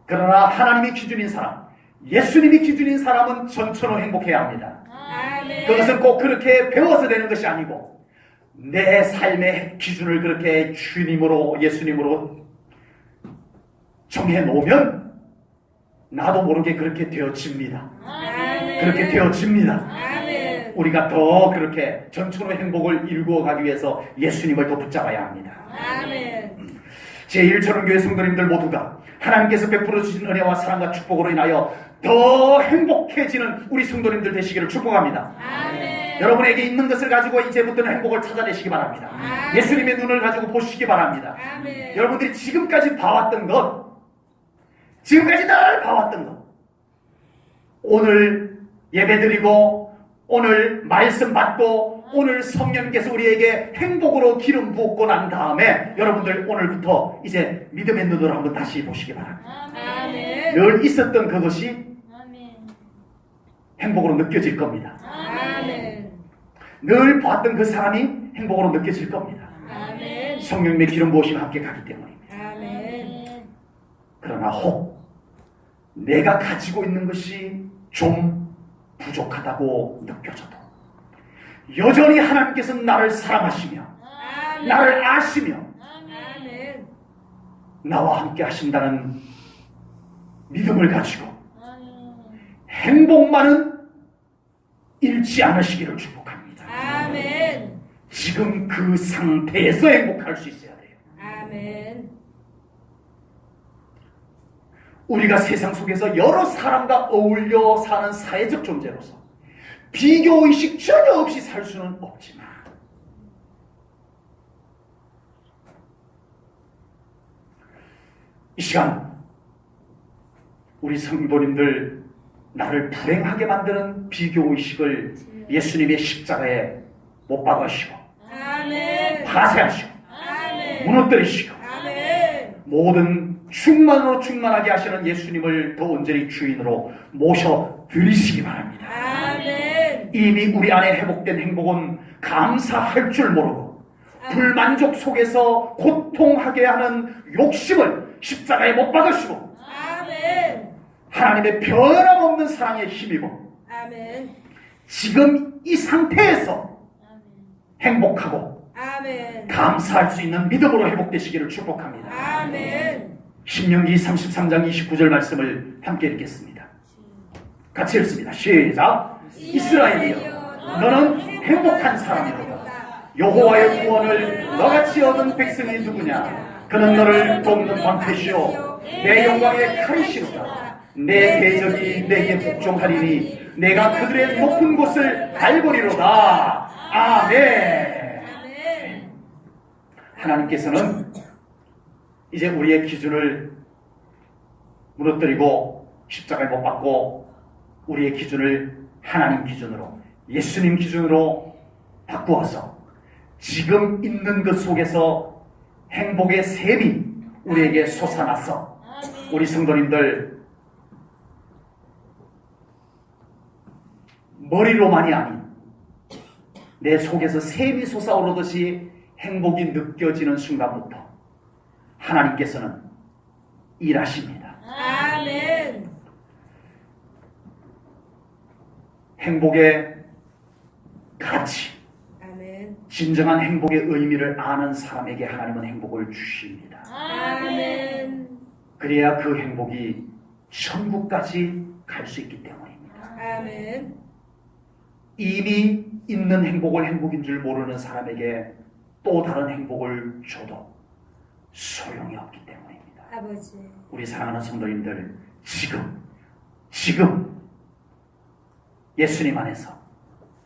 그러나 하나님이 기준인 사람, 예수님이 기준인 사람은 전천후 행복해야 합니다. 아멘. 그것은 꼭 그렇게 배워서 되는 것이 아니고 내 삶의 기준을 그렇게 주님으로 예수님으로 정해놓으면 나도 모르게 그렇게 되어집니다. 아멘. 그렇게 되어집니다. 아멘. 우리가 더 그렇게 전천후 행복을 이루어 가기 위해서 예수님을 더 붙잡아야 합니다. 아멘. 제1천원교회 성도님들 모두가 하나님께서 베풀어 주신 은혜와 사랑과 축복으로 인하여 더 행복해지는 우리 성도님들 되시기를 축복합니다. 아멘. 여러분에게 있는 것을 가지고 이제부터는 행복을 찾아내시기 바랍니다. 아멘. 예수님의 눈을 가지고 보시기 바랍니다. 아멘. 여러분들이 지금까지 봐왔던 것, 지금까지 늘 봐왔던 것, 오늘 예배드리고 오늘 말씀 받고 오늘 성령께서 우리에게 행복으로 기름 부었고 난 다음에 여러분들 오늘부터 이제 믿음의 눈으로 한번 다시 보시기 바랍니다. 아멘. 늘 있었던 그것이 아멘. 행복으로 느껴질 겁니다. 아멘. 늘 봤던 그 사람이 행복으로 느껴질 겁니다. 아멘. 성령님의 기름 부으심과 함께 가기 때문입니다. 아멘. 그러나 혹 내가 가지고 있는 것이 좀 부족하다고 느껴져도 여전히 하나님께서는 나를 사랑하시며 아멘. 나를 아시며 아멘. 나와 함께 하신다는 믿음을 가지고 행복만은 잃지 않으시기를 축복합니다. 아멘. 지금 그 상태에서 행복할 수 있어야 돼요. 아멘. 우리가 세상 속에서 여러 사람과 어울려 사는 사회적 존재로서 비교의식 전혀 없이 살 수는 없지만 이 시간 우리 성도님들 나를 불행하게 만드는 비교의식을 예수님의 십자가에 못 박으시고 아멘. 파쇄하시고 아멘. 무너뜨리시고 아멘. 모든 충만으로 충만하게 하시는 예수님을 더 온전히 주인으로 모셔드리시기 바랍니다. 아멘. 이미 우리 안에 회복된 행복은 감사할 줄 모르고 불만족 속에서 고통하게 하는 욕심을 십자가에 못 박으시고 아멘. 하나님의 변함없는 사랑에 힘입어 아멘. 지금 이 상태에서 행복하고 아멘. 감사할 수 있는 믿음으로 회복되시기를 축복합니다. 아멘. 신명기 33장 29절 말씀을 함께 읽겠습니다. 같이 읽습니다. 시작. 이스라엘이여 너는 행복한 사람이로다. 여호와의 구원을 너같이 얻은 백성이 누구냐. 그는 너를 돕는 방패시오 내 영광의 칼이시로다. 내 대적이 내게 복종하리니 내가 그들의 높은 곳을 밟으리로다. 아멘. 아멘. 하나님께서는 이제 우리의 기준을 무너뜨리고 십자가에 못 박고 우리의 기준을 하나님 기준으로 예수님 기준으로 바꾸어서 지금 있는 것 속에서 행복의 샘이 우리에게 솟아나서 우리 성도님들 머리로만이 아닌 내 속에서 샘이 솟아오르듯이 행복이 느껴지는 순간부터 하나님께서는 일하십니다. 아멘. 행복의 가치, 아멘. 진정한 행복의 의미를 아는 사람에게 하나님은 행복을 주십니다. 아멘. 그래야 그 행복이 천국까지 갈 수 있기 때문입니다. 아멘. 이미 있는 행복을 행복인 줄 모르는 사람에게 또 다른 행복을 줘도 소용이 없기 때문입니다. 아버지. 우리 사랑하는 성도님들, 지금 예수님 안에서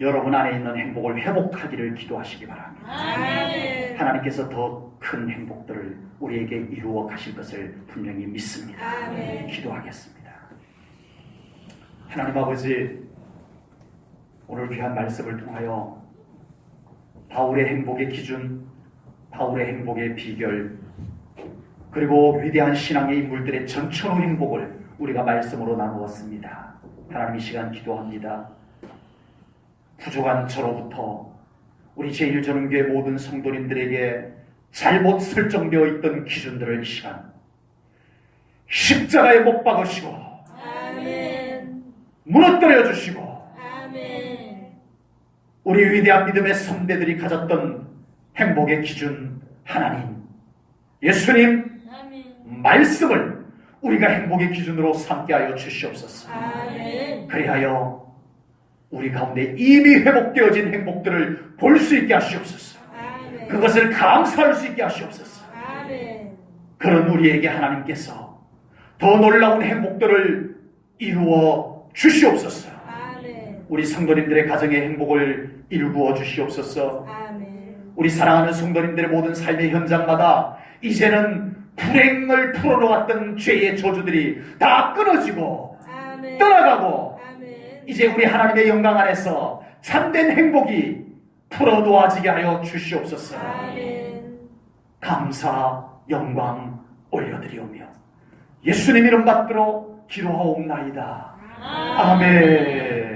여러분 안에 있는 행복을 회복하기를 기도하시기 바랍니다. 아멘. 하나님께서 더 큰 행복들을 우리에게 이루어 가실 것을 분명히 믿습니다. 아멘. 기도하겠습니다. 하나님 아버지, 오늘 귀한 말씀을 통하여 바울의 행복의 기준, 바울의 행복의 비결, 그리고 위대한 신앙의 인물들의 전천후 행복을 우리가 말씀으로 나누었습니다. 하나님, 이 시간 기도합니다. 부족한 저로부터 우리 제1전은교회 모든 성도님들에게 잘못 설정되어 있던 기준들을 이 시간 십자가에 못 박으시고 아멘. 무너뜨려 주시고 아멘. 우리 위대한 믿음의 선배들이 가졌던 행복의 기준 하나님, 예수님 아멘. 말씀을 우리가 행복의 기준으로 삼게 하여 주시옵소서. 아멘. 그리하여 우리 가운데 이미 회복되어진 행복들을 볼 수 있게 하시옵소서. 아멘. 그것을 감사할 수 있게 하시옵소서. 아멘. 그런 우리에게 하나님께서 더 놀라운 행복들을 이루어 주시옵소서. 아멘. 우리 성도님들의 가정의 행복을 일구어 주시옵소서. 아멘. 우리 사랑하는 성도님들의 모든 삶의 현장마다 이제는 불행을 풀어놓았던 죄의 저주들이 다 끊어지고 아멘. 떠나가고 아멘. 이제 우리 하나님의 영광 안에서 참된 행복이 풀어놓아지게 하여 주시옵소서. 아멘. 감사 영광 올려드리오며 예수님 이름 받들어 기도하옵나이다. 아멘.